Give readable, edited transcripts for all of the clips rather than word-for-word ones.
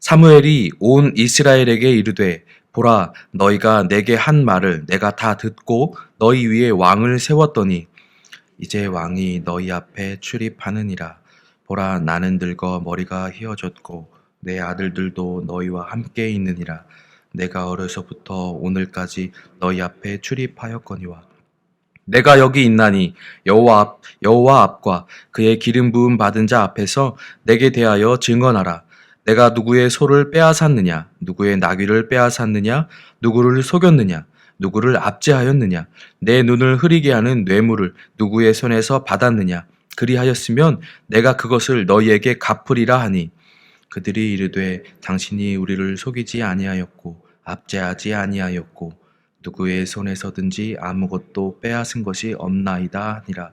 사무엘이 온 이스라엘에게 이르되 보라 너희가 내게 한 말을 내가 다 듣고 너희 위에 왕을 세웠더니 이제 왕이 너희 앞에 출입하느니라. 보라 나는 늙어 머리가 휘어졌고 내 아들들도 너희와 함께 있느니라. 내가 어려서부터 오늘까지 너희 앞에 출입하였거니와 내가 여기 있나니 여호와 앞과 그의 기름 부음 받은 자 앞에서 내게 대하여 증언하라. 내가 누구의 소를 빼앗았느냐, 누구의 나귀를 빼앗았느냐, 누구를 속였느냐, 누구를 압제하였느냐, 내 눈을 흐리게 하는 뇌물을 누구의 손에서 받았느냐. 그리하였으면 내가 그것을 너희에게 갚으리라 하니 그들이 이르되 당신이 우리를 속이지 아니하였고 압제하지 아니하였고 누구의 손에서든지 아무것도 빼앗은 것이 없나이다 하니라.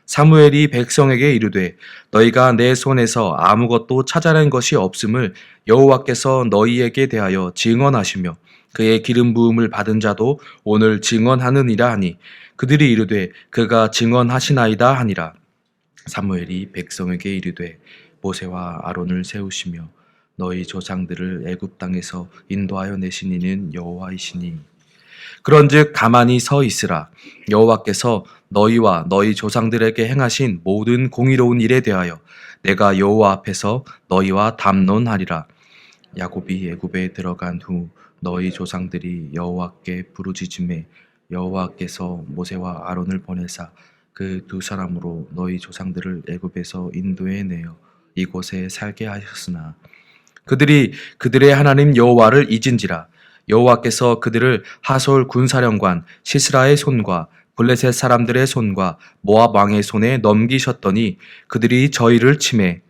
사무엘이 백성에게 이르되 너희가 내 손에서 아무것도 찾아낸 것이 없음을 여호와께서 너희에게 대하여 증언하시며 그의 기름 부음을 받은 자도 오늘 증언하느니라 하니 그들이 이르되 그가 증언하시나이다 하니라. 사무엘이 백성에게 이르되 모세와 아론을 세우시며 너희 조상들을 애굽 땅에서 인도하여 내신 이는 여호와이시니 그런즉 가만히 서 있으라. 여호와께서 너희와 너희 조상들에게 행하신 모든 공의로운 일에 대하여 내가 여호와 앞에서 너희와 담론하리라. 야곱이 애굽에 들어간 후 너희 조상들이 여호와께 부르짖음에 여호와께서 모세와 아론을 보내사 그 두 사람으로 너희 조상들을 애굽에서 인도해 내어 이곳에 살게 하셨으나 그들이 그들의 하나님 여호와를 잊은지라. 여호와께서 그들을 하솔 군사령관 시스라의 손과 블레셋 사람들의 손과 모압 왕의 손에 넘기셨더니 그들이 저희를 치매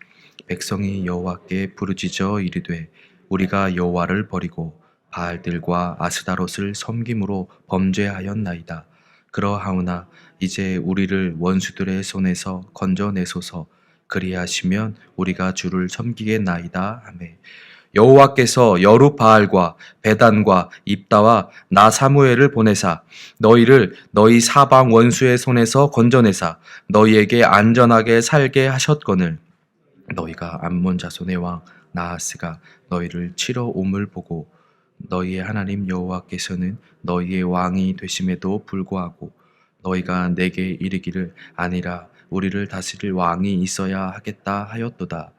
백성이 여호와께 부르짖어 이르되 우리가 여호와를 버리고 바알들과 아스다롯을 섬김으로 범죄하였나이다. 그러하오나 이제 우리를 원수들의 손에서 건져내소서. 그리하시면 우리가 주를 섬기겠나이다 하매 여호와께서 여룻바알과 베단과 입다와 나 사무엘을 보내사 너희를 너희 사방 원수의 손에서 건져내사 너희에게 안전하게 살게 하셨거늘 너희가 암몬 자손의 왕 나하스가 너희를 치러 옴을 보고 너희의 하나님 여호와께서는 너희의 왕이 되심에도 불구하고 너희가 내게 이르기를 아니라 우리를 다스릴 왕이 있어야 하겠다 하였도다.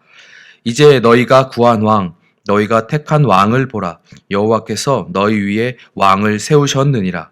이제 너희가 구한 왕 너희가 택한 왕을 보라. 여호와께서 너희 위에 왕을 세우셨느니라.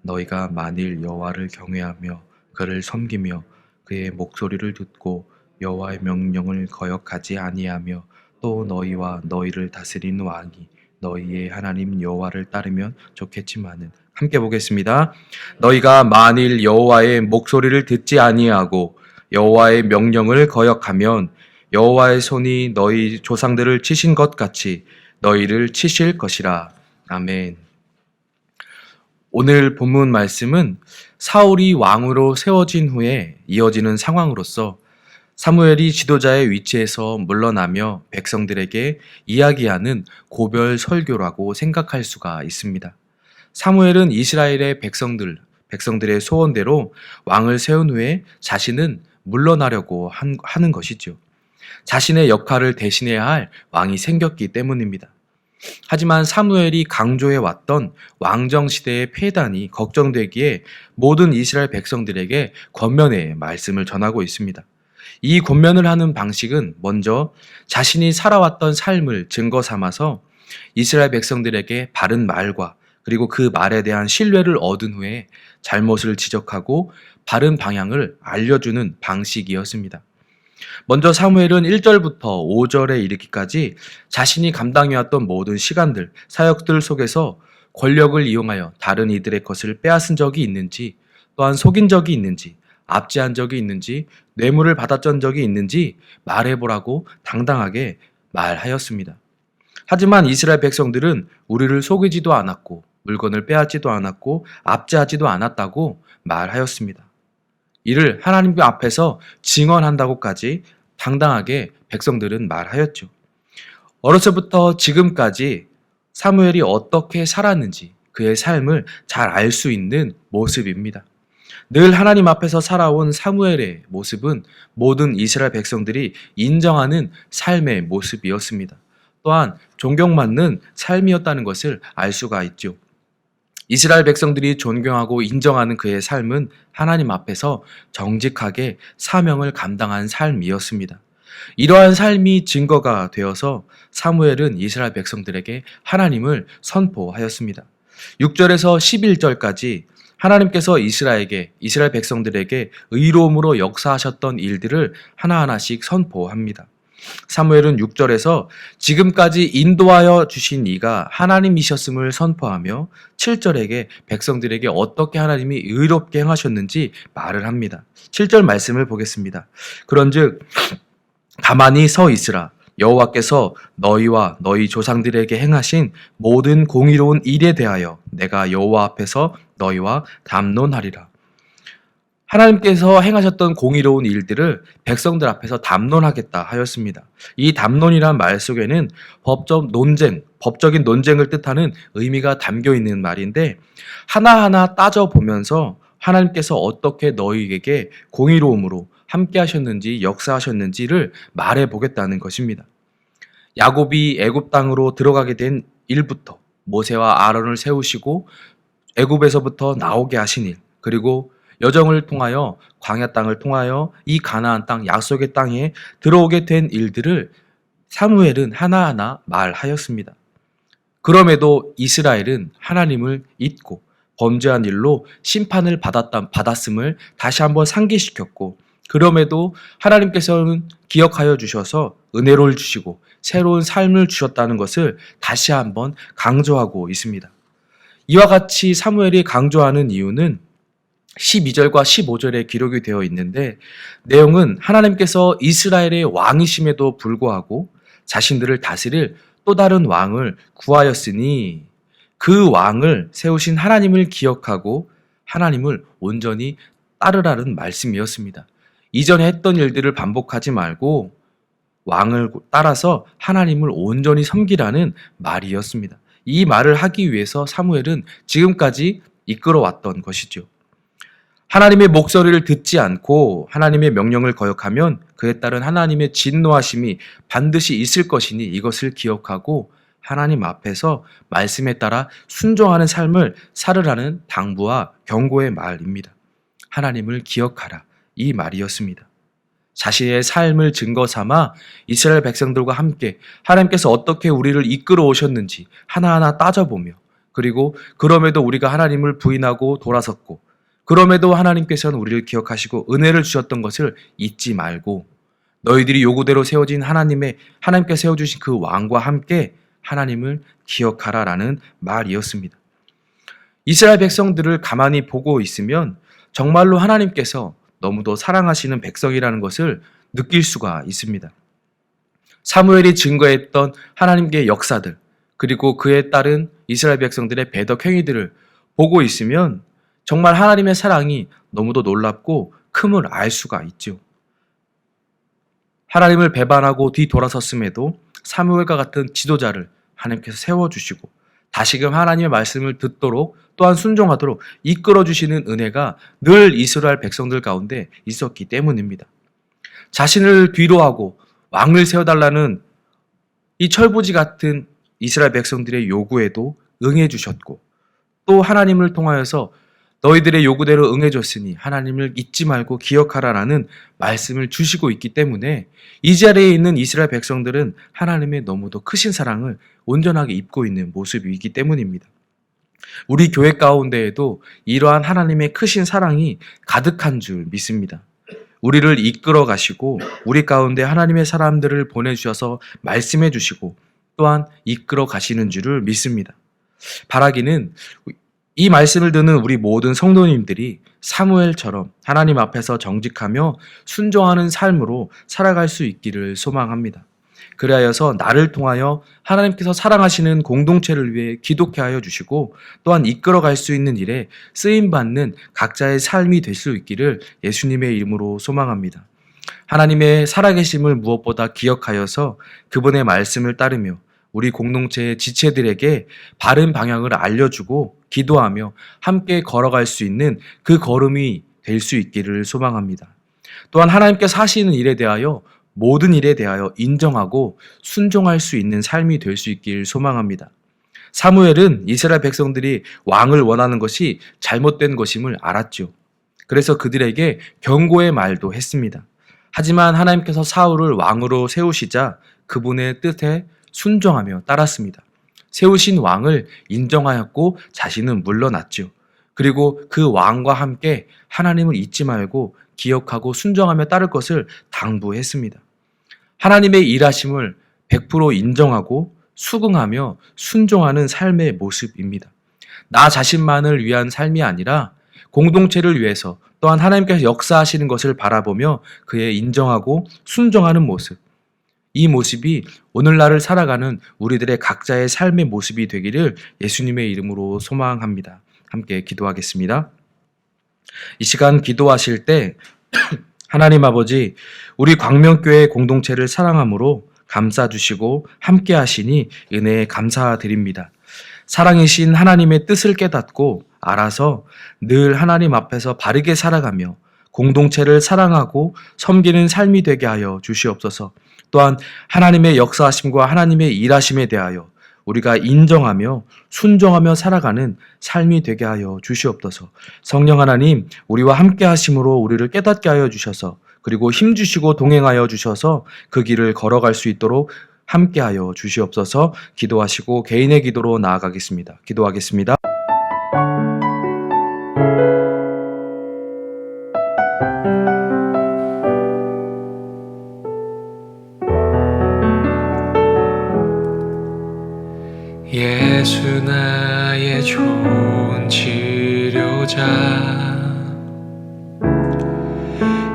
너희가 만일 여호와를 경외하며 그를 섬기며 그의 목소리를 듣고 여호와의 명령을 거역하지 아니하며 또 너희와 너희를 다스린 왕이 너희의 하나님 여호와를 따르면 좋겠지만은 함께 보겠습니다. 너희가 만일 여호와의 목소리를 듣지 아니하고 여호와의 명령을 거역하면 여호와의 손이 너희 조상들을 치신 것 같이 너희를 치실 것이라. 아멘. 오늘 본문 말씀은 사울이 왕으로 세워진 후에 이어지는 상황으로서 사무엘이 지도자의 위치에서 물러나며 백성들에게 이야기하는 고별 설교라고 생각할 수가 있습니다. 사무엘은 이스라엘의 백성들의 소원대로 왕을 세운 후에 자신은 물러나려고 하는 것이죠. 자신의 역할을 대신해야 할 왕이 생겼기 때문입니다. 하지만 사무엘이 강조해 왔던 왕정 시대의 폐단이 걱정되기에 모든 이스라엘 백성들에게 권면의 말씀을 전하고 있습니다. 이 권면을 하는 방식은 먼저 자신이 살아왔던 삶을 증거 삼아서 이스라엘 백성들에게 바른 말과 그리고 그 말에 대한 신뢰를 얻은 후에 잘못을 지적하고 바른 방향을 알려주는 방식이었습니다. 먼저 사무엘은 1절부터 5절에 이르기까지 자신이 감당해왔던 모든 시간들, 사역들 속에서 권력을 이용하여 다른 이들의 것을 빼앗은 적이 있는지, 또한 속인 적이 있는지, 압제한 적이 있는지, 뇌물을 받았던 적이 있는지 말해보라고 당당하게 말하였습니다. 하지만 이스라엘 백성들은 우리를 속이지도 않았고 물건을 빼앗지도 않았고 압제하지도 않았다고 말하였습니다. 이를 하나님 앞에서 증언한다고까지 당당하게 백성들은 말하였죠. 어려서부터 지금까지 사무엘이 어떻게 살았는지 그의 삶을 잘 알 수 있는 모습입니다. 늘 하나님 앞에서 살아온 사무엘의 모습은 모든 이스라엘 백성들이 인정하는 삶의 모습이었습니다. 또한 존경받는 삶이었다는 것을 알 수가 있죠. 이스라엘 백성들이 존경하고 인정하는 그의 삶은 하나님 앞에서 정직하게 사명을 감당한 삶이었습니다. 이러한 삶이 증거가 되어서 사무엘은 이스라엘 백성들에게 하나님을 선포하였습니다. 6절에서 11절까지 하나님께서 이스라엘 백성들에게 의로움으로 역사하셨던 일들을 하나하나씩 선포합니다. 사무엘은 6절에서 지금까지 인도하여 주신 이가 하나님이셨음을 선포하며 7절에게 백성들에게 어떻게 하나님이 의롭게 행하셨는지 말을 합니다. 7절 말씀을 보겠습니다. 그런즉 가만히 서 있으라. 여호와께서 너희와 너희 조상들에게 행하신 모든 공의로운 일에 대하여 내가 여호와 앞에서 너희와 담론하리라. 하나님께서 행하셨던 공의로운 일들을 백성들 앞에서 담론하겠다 하였습니다. 이 담론이란 말 속에는 법적인 논쟁을 뜻하는 의미가 담겨 있는 말인데 하나하나 따져보면서 하나님께서 어떻게 너희에게 공의로움으로 함께 하셨는지 역사하셨는지를 말해 보겠다는 것입니다. 야곱이 애굽 땅으로 들어가게 된 일부터 모세와 아론을 세우시고 애굽에서부터 나오게 하신 일, 그리고 여정을 통하여 광야 땅을 통하여 이 가나안 땅 약속의 땅에 들어오게 된 일들을 사무엘은 하나하나 말하였습니다. 그럼에도 이스라엘은 하나님을 잊고 범죄한 일로 심판을 받았음을 다시 한번 상기시켰고, 그럼에도 하나님께서는 기억하여 주셔서 은혜를 주시고 새로운 삶을 주셨다는 것을 다시 한번 강조하고 있습니다. 이와 같이 사무엘이 강조하는 이유는 12절과 15절에 기록이 되어 있는데 내용은 하나님께서 이스라엘의 왕이심에도 불구하고 자신들을 다스릴 또 다른 왕을 구하였으니 그 왕을 세우신 하나님을 기억하고 하나님을 온전히 따르라는 말씀이었습니다. 이전에 했던 일들을 반복하지 말고 왕을 따라서 하나님을 온전히 섬기라는 말이었습니다. 이 말을 하기 위해서 사무엘은 지금까지 이끌어왔던 것이죠. 하나님의 목소리를 듣지 않고 하나님의 명령을 거역하면 그에 따른 하나님의 진노하심이 반드시 있을 것이니 이것을 기억하고 하나님 앞에서 말씀에 따라 순종하는 삶을 살으라는 당부와 경고의 말입니다. 하나님을 기억하라, 이 말이었습니다. 자신의 삶을 증거 삼아 이스라엘 백성들과 함께 하나님께서 어떻게 우리를 이끌어 오셨는지 하나하나 따져보며, 그리고 그럼에도 우리가 하나님을 부인하고 돌아섰고 그럼에도 하나님께서는 우리를 기억하시고 은혜를 주셨던 것을 잊지 말고 너희들이 요구대로 세워진 하나님께 세워주신 그 왕과 함께 하나님을 기억하라라는 말이었습니다. 이스라엘 백성들을 가만히 보고 있으면 정말로 하나님께서 너무도 사랑하시는 백성이라는 것을 느낄 수가 있습니다. 사무엘이 증거했던 하나님의 역사들, 그리고 그에 따른 이스라엘 백성들의 배덕 행위들을 보고 있으면 정말 하나님의 사랑이 너무도 놀랍고 큼을 알 수가 있죠. 하나님을 배반하고 뒤돌아섰음에도 사무엘과 같은 지도자를 하나님께서 세워주시고 다시금 하나님의 말씀을 듣도록 또한 순종하도록 이끌어주시는 은혜가 늘 이스라엘 백성들 가운데 있었기 때문입니다. 자신을 뒤로하고 왕을 세워달라는 이 철부지 같은 이스라엘 백성들의 요구에도 응해주셨고, 또 하나님을 통하여서 너희들의 요구대로 응해줬으니 하나님을 잊지 말고 기억하라라는 말씀을 주시고 있기 때문에 이 자리에 있는 이스라엘 백성들은 하나님의 너무도 크신 사랑을 온전하게 입고 있는 모습이기 때문입니다. 우리 교회 가운데에도 이러한 하나님의 크신 사랑이 가득한 줄 믿습니다. 우리를 이끌어 가시고 우리 가운데 하나님의 사람들을 보내주셔서 말씀해 주시고 또한 이끌어 가시는 줄을 믿습니다. 바라기는 이 말씀을 듣는 우리 모든 성도님들이 사무엘처럼 하나님 앞에서 정직하며 순종하는 삶으로 살아갈 수 있기를 소망합니다. 그리하여서 나를 통하여 하나님께서 사랑하시는 공동체를 위해 기도케 하여 주시고 또한 이끌어갈 수 있는 일에 쓰임받는 각자의 삶이 될 수 있기를 예수님의 이름으로 소망합니다. 하나님의 살아계심을 무엇보다 기억하여서 그분의 말씀을 따르며 우리 공동체의 지체들에게 바른 방향을 알려주고 기도하며 함께 걸어갈 수 있는 그 걸음이 될 수 있기를 소망합니다. 또한 하나님께서 하시는 일에 대하여 모든 일에 대하여 인정하고 순종할 수 있는 삶이 될 수 있길 소망합니다. 사무엘은 이스라엘 백성들이 왕을 원하는 것이 잘못된 것임을 알았죠. 그래서 그들에게 경고의 말도 했습니다. 하지만 하나님께서 사울을 왕으로 세우시자 그분의 뜻에 순종하며 따랐습니다. 세우신 왕을 인정하였고 자신은 물러났죠. 그리고 그 왕과 함께 하나님을 잊지 말고 기억하고 순종하며 따를 것을 당부했습니다. 하나님의 일하심을 100% 인정하고 수긍하며 순종하는 삶의 모습입니다. 나 자신만을 위한 삶이 아니라 공동체를 위해서 또한 하나님께서 역사하시는 것을 바라보며 그에 인정하고 순종하는 모습. 이 모습이 오늘날을 살아가는 우리들의 각자의 삶의 모습이 되기를 예수님의 이름으로 소망합니다. 함께 기도하겠습니다. 이 시간 기도하실 때 하나님 아버지, 우리 광명교회 공동체를 사랑함으로 감싸주시고 함께 하시니 은혜에 감사드립니다. 사랑이신 하나님의 뜻을 깨닫고 알아서 늘 하나님 앞에서 바르게 살아가며 공동체를 사랑하고 섬기는 삶이 되게 하여 주시옵소서. 또한 하나님의 역사하심과 하나님의 일하심에 대하여 우리가 인정하며 순종하며 살아가는 삶이 되게 하여 주시옵소서. 성령 하나님, 우리와 함께 하심으로 우리를 깨닫게 하여 주셔서 그리고 힘주시고 동행하여 주셔서 그 길을 걸어갈 수 있도록 함께하여 주시옵소서. 기도하시고 개인의 기도로 나아가겠습니다. 기도하겠습니다. 예수 나의 좋은 치료자,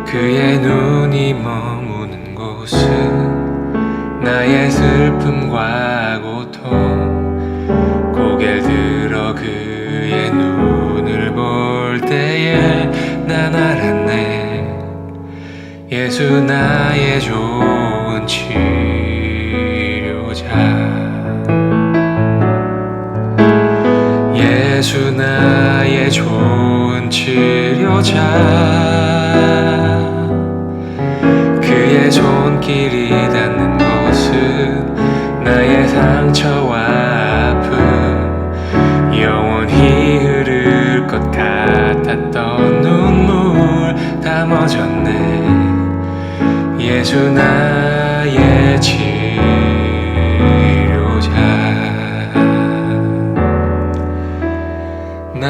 그의 눈이 머무는 곳은 나의 슬픔과 고통, 고개를 들어 그의 눈을 볼 때에 난 알았네. 예수 나의 좋은 치료자, 예수 나의 좋은 치료자, 그의 손길이 닿는 곳은 나의 상처와 아픔, 영원히 흐를 것 같았던 눈물 다 멎었네. 예수 나의 치료자. 나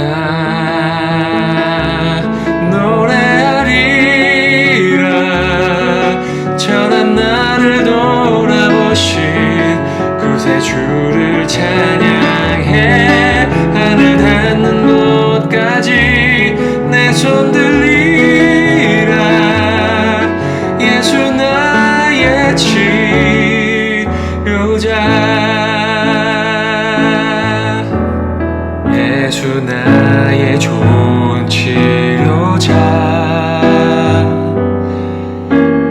노래하리라. 전한 나를 돌아보신 구세주를 찬양해. 하늘 닿는 곳까지 내 손 들리라. 예수 나의 치료자, 예수 나의 좋은 치료자,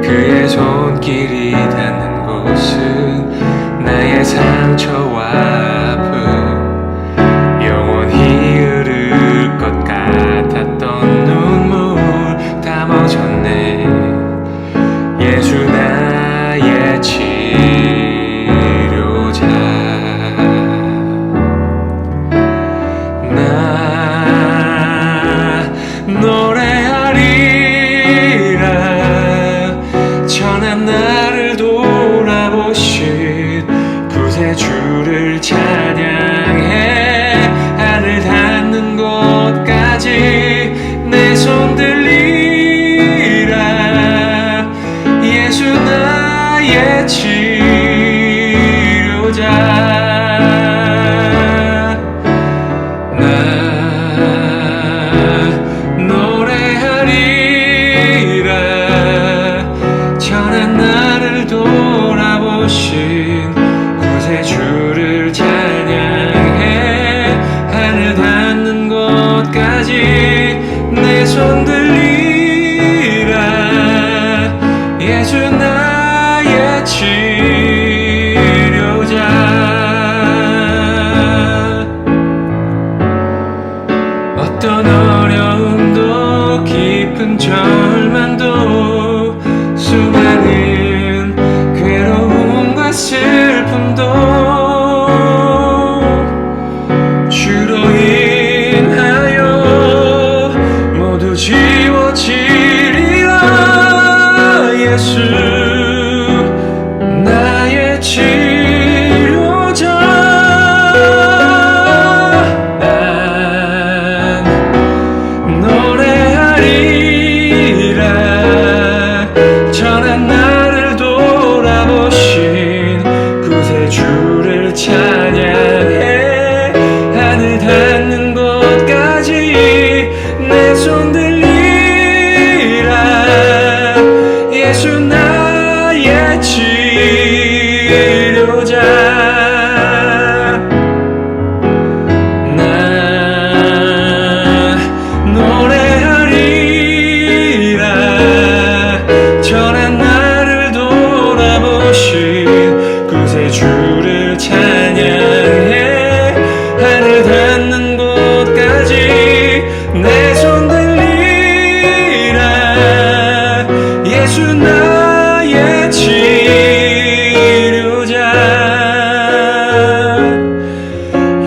그의 손길이 닿는 곳은 나의 상처와 아픔, 영원히 흐를 것 같았던 눈물 다 멎었네. 예수 나의 치료자. 나 노래하리라. 전한 나를 돌아보신 구세주를 찬양해. 하늘 닿는 곳까지 내 손 들리라. 예수 나의 치료자. 돌아보신 구세주를 찬양. 슬픔도 주로 인하여 모두 지워지리라. 예수 나의 치료자. 난 노래하리라. 전한 나를 돌아보신 구세주를 찬양해. 하늘 닿는 곳까지 내 손 들리라. 예수 나의 치료자. 나 노래하리라. 전한 나를 돌아보신 구세주를 찬양해. 하늘 닿는 곳까지 내 손 들리라. 예수 나의 치료자.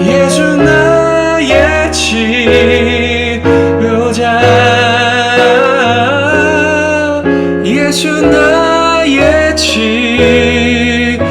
예수 나의 치료자. 예수 나의 치료자.